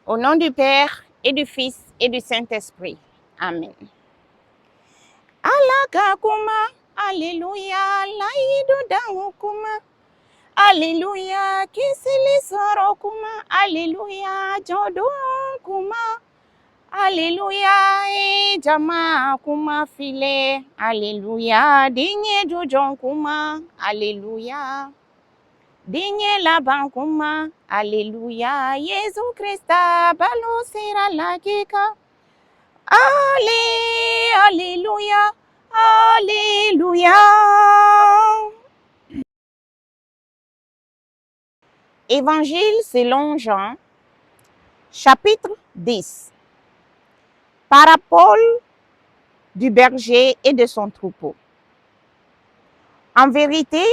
Au nom du Père et du Fils et du Saint-Esprit. Amen. Alaka kuma, alléluia, laïdo dango kuma, alléluia, kisili soro kuma, alléluia, jodo kuma, alléluia, e jama kuma file, alléluia, digne jojon kuma, alléluia. Digne laban kuma, alléluia, Jésus Christa, balo sera la kika. Alléluia, alléluia. Évangile selon Jean, chapitre 10. Parabole du berger et de son troupeau. En vérité,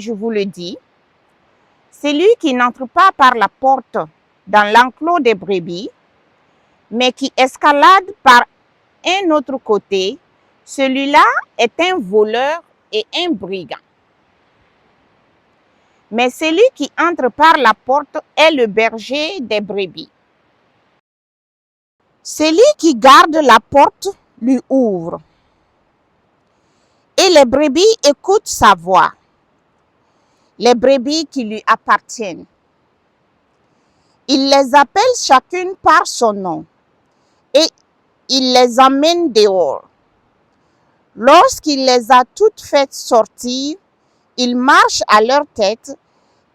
je vous le dis, celui qui n'entre pas par la porte dans l'enclos des brebis, mais qui escalade par un autre côté, celui-là est un voleur et un brigand. Mais celui qui entre par la porte est le berger des brebis. Celui qui garde la porte lui ouvre, et les brebis écoutent sa voix, les brebis qui lui appartiennent. Il les appelle chacune par son nom, et il les emmène dehors. Lorsqu'il les a toutes faites sortir, il marche à leur tête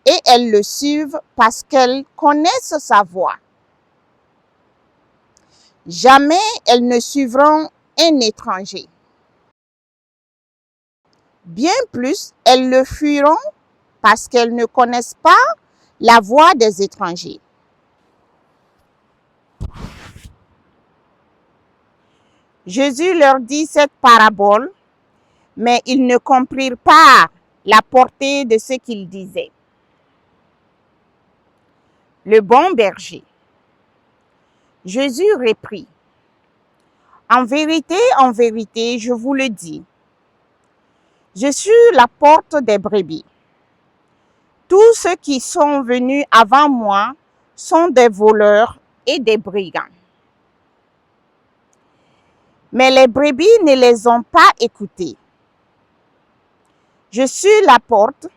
et elles le suivent parce qu'elles connaissent sa voix. Jamais elles ne suivront un étranger. Bien plus, elles le fuiront parce qu'elles ne connaissent pas la voix des étrangers. Jésus leur dit cette parabole, mais ils ne comprirent pas la portée de ce qu'il disait. Le bon berger. Jésus reprit. En vérité, je vous le dis, je suis la porte des brebis. Tous ceux qui sont venus avant moi sont des voleurs et des brigands. Mais les brebis ne les ont pas écoutés. Je suis la porte.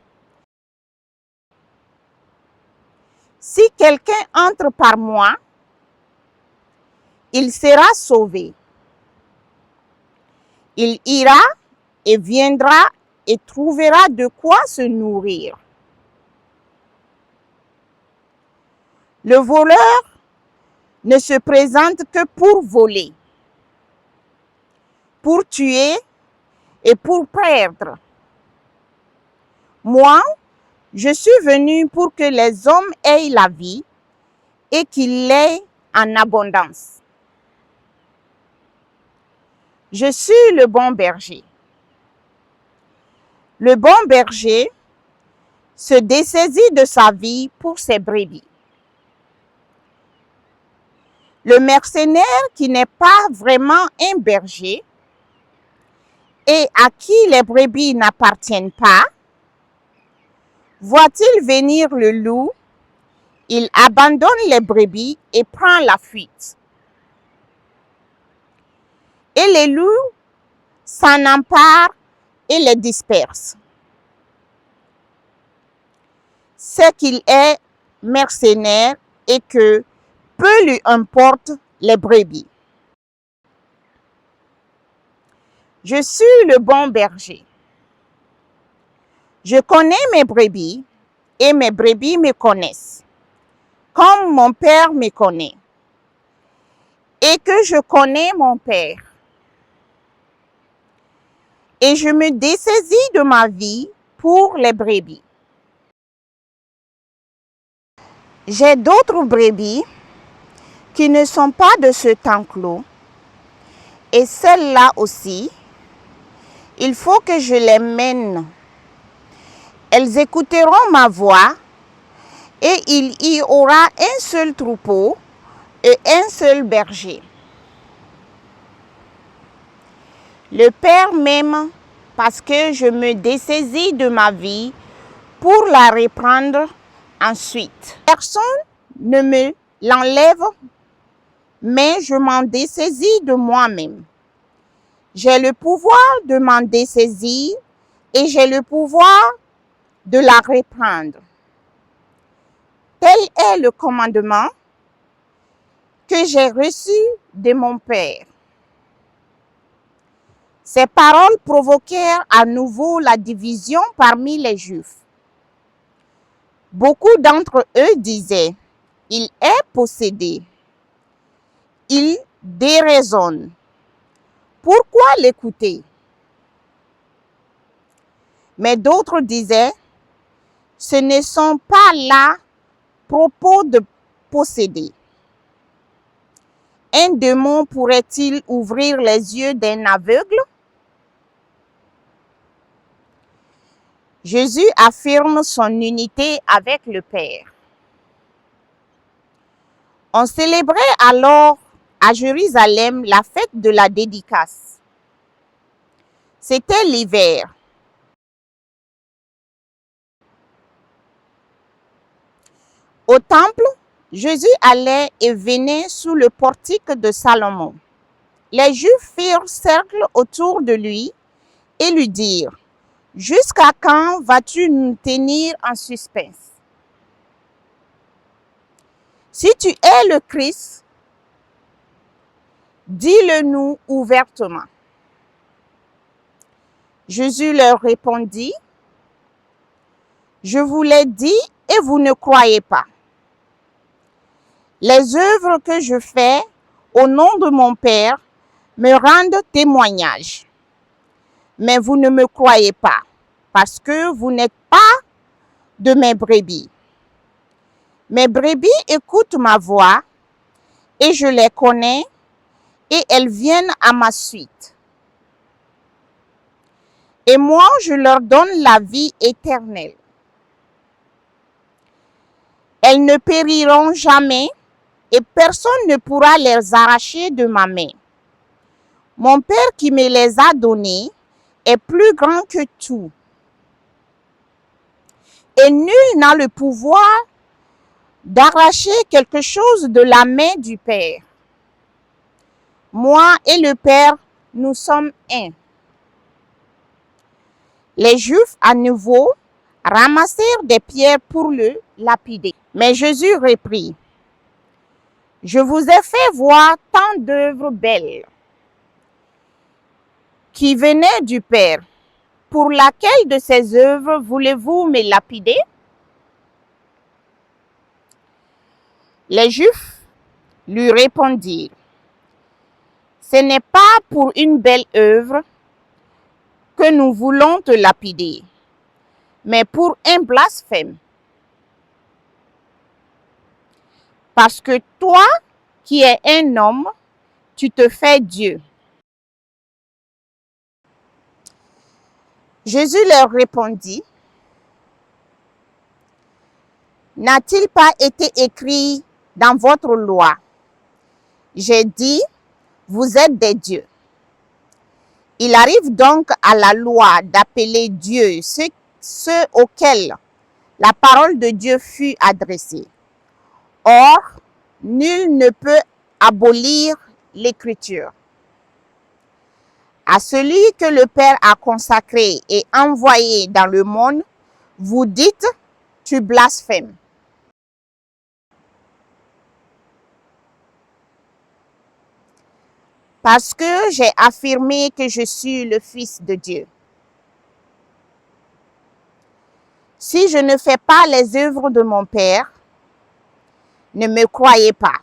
Si quelqu'un entre par moi, il sera sauvé. Il ira et viendra et trouvera de quoi se nourrir. Le voleur ne se présente que pour voler, pour tuer et pour perdre. Moi, je suis venu pour que les hommes aient la vie et qu'ils l'aient en abondance. Je suis le bon berger. Le bon berger se dessaisit de sa vie pour ses brebis. Le mercenaire qui n'est pas vraiment un berger et à qui les brebis n'appartiennent pas, voit-il venir le loup, il abandonne les brebis et prend la fuite. Et les loups s'en emparent et les dispersent. C'est qu'il est mercenaire et que peu lui importe les brebis. Je suis le bon berger. Je connais mes brebis et mes brebis me connaissent, comme mon Père me connaît, et que je connais mon Père. Et je me dessaisis de ma vie pour les brebis. J'ai d'autres brebis qui ne sont pas de cet enclos, et celles-là aussi, il faut que je les mène. Elles écouteront ma voix, et il y aura un seul troupeau et un seul berger. Le Père m'aime parce que je me dessaisis de ma vie pour la reprendre ensuite. Personne ne me l'enlève, mais je m'en dessaisis de moi-même. J'ai le pouvoir de m'en dessaisir et j'ai le pouvoir de la reprendre. Tel est le commandement que j'ai reçu de mon Père. » Ces paroles provoquèrent à nouveau la division parmi les Juifs. Beaucoup d'entre eux disaient: « Il est possédé. Il déraisonne. Pourquoi l'écouter? » Mais d'autres disaient: « Ce ne sont pas là propos de posséder. Un démon pourrait-il ouvrir les yeux d'un aveugle? » Jésus affirme son unité avec le Père. On célébrait alors à Jérusalem la fête de la dédicace. C'était l'hiver. Au temple, Jésus allait et venait sous le portique de Salomon. Les Juifs firent cercle autour de lui et lui dirent: « Jusqu'à quand vas-tu nous tenir en suspens? Si tu es le Christ, dis-le-nous ouvertement. » Jésus leur répondit: « Je vous l'ai dit et vous ne croyez pas. Les œuvres que je fais au nom de mon Père me rendent témoignage. Mais vous ne me croyez pas, parce que vous n'êtes pas de mes brebis. Mes brebis écoutent ma voix, et je les connais, et elles viennent à ma suite. Et moi, je leur donne la vie éternelle. Elles ne périront jamais, et personne ne pourra les arracher de ma main. Mon Père qui me les a donnés est plus grand que tout. Et nul n'a le pouvoir d'arracher quelque chose de la main du Père. Moi et le Père, nous sommes un. » Les Juifs, à nouveau, ramassèrent des pierres pour le lapider. Mais Jésus reprit: « Je vous ai fait voir tant d'œuvres belles qui venaient du Père. Pour laquelle de ces œuvres voulez-vous me lapider? » Les Juifs lui répondirent: « Ce n'est pas pour une belle œuvre que nous voulons te lapider, mais pour un blasphème. Parce que toi, qui es un homme, tu te fais Dieu. » Jésus leur répondit: « N'a-t-il pas été écrit dans votre loi: j'ai dit, vous êtes des dieux? Il arrive donc à la loi d'appeler Dieu ceux auxquels la parole de Dieu fut adressée. Or, nul ne peut abolir l'écriture. À celui que le Père a consacré et envoyé dans le monde, vous dites: tu blasphèmes. Parce que j'ai affirmé que je suis le Fils de Dieu. Si je ne fais pas les œuvres de mon Père, ne me croyez pas.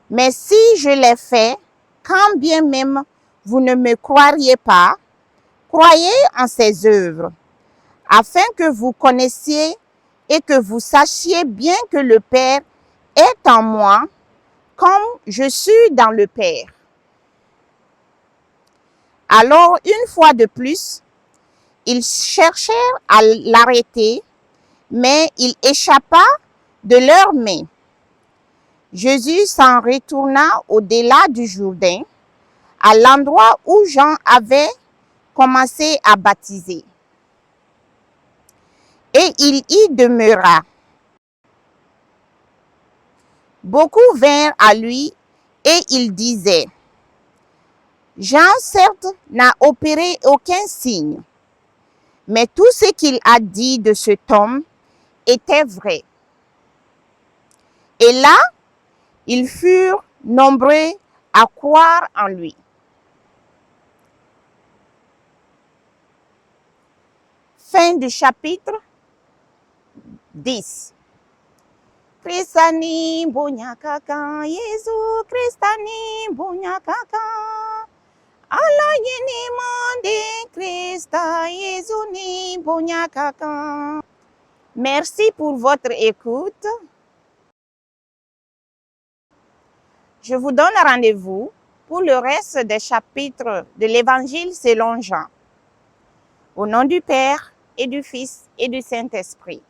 Mais si je les fais, quand bien même vous ne me croiriez pas, croyez en ces œuvres, afin que vous connaissiez et que vous sachiez bien que le Père est en moi, comme je suis dans le Père. » Alors, une fois de plus, ils cherchèrent à l'arrêter, mais il échappa de leurs mains. Jésus s'en retourna au-delà du Jourdain, à l'endroit où Jean avait commencé à baptiser. Et il y demeura. Beaucoup vinrent à lui et ils disaient, Jean, certes, n'a opéré aucun signe, mais tout ce qu'il a dit de cet homme était vrai. Et là, ils furent nombreux à croire en lui. Fin du chapitre 10. Kristani bonyakaka, Yesu Kristani bonyakaka. Allah yeni mande Krista, Yesu ni bonyakaka. Merci pour votre écoute. Je vous donne rendez-vous pour le reste des chapitres de l'Évangile selon Jean. Au nom du Père et du Fils et du Saint-Esprit.